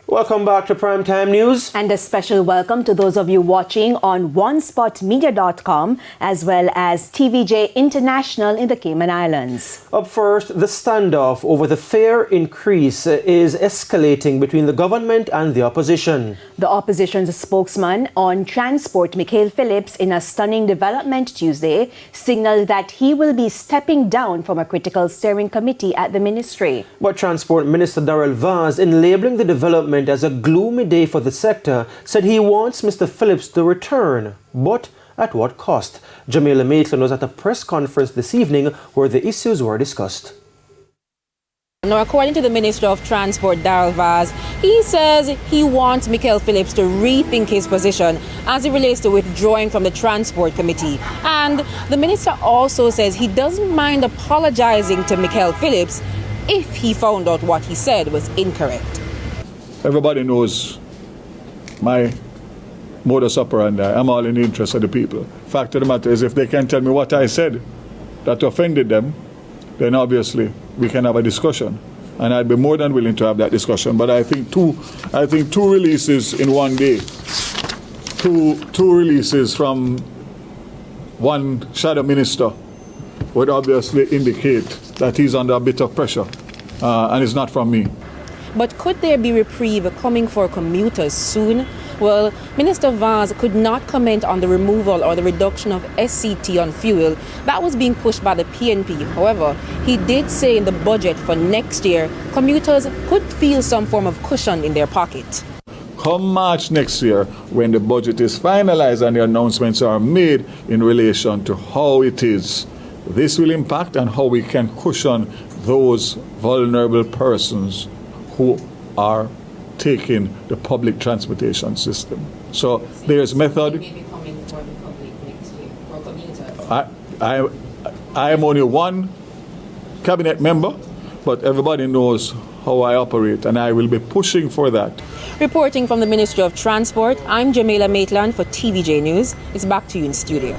Welcome back to Primetime News. And a special welcome to those of you watching on onespotmedia.com as well as TVJ International in the Cayman Islands. Up first, the standoff over the fare increase is escalating between the government and the opposition. The opposition's spokesman on transport, Michael Phillips, in a stunning development Tuesday, signaled that he will be stepping down from a critical steering committee at the ministry. But Transport Minister Darrell Vaz, in labelling the development as a gloomy day for the sector, said he wants Mr. Phillips to return, but at what cost? Jamaica Maitland was at a press conference this evening where the issues were discussed. Now, according to the Minister of Transport, Darrell Vaz, he says he wants Michael Phillips to rethink his position as it relates to withdrawing from the Transport Committee. And the Minister also says he doesn't mind apologizing to Michael Phillips if he found out what he said was incorrect. Everybody knows my modus operandi. I'm all in the interest of the people. Fact of the matter is, if they can tell me what I said that offended them, then obviously we can have a discussion, and I'd be more than willing to have that discussion. But I think two releases in one day, two releases from one shadow minister would obviously indicate that he's under a bit of pressure, and it's not from me. But could there be reprieve coming for commuters soon? Well, Minister Vaz could not comment on the removal or the reduction of SCT on fuel. That was being pushed by the PNP. However, he did say in the budget for next year, commuters could feel some form of cushion in their pocket. Come March next year, when the budget is finalized and the announcements are made in relation to how it is, this will impact and how we can cushion those vulnerable persons who are taking the public transportation system. So there's method. I am only one cabinet member, but everybody knows how I operate, and I will be pushing for that. Reporting from the Ministry of Transport, I'm Jamaica Maitland for TVJ News. It's back to you in studio.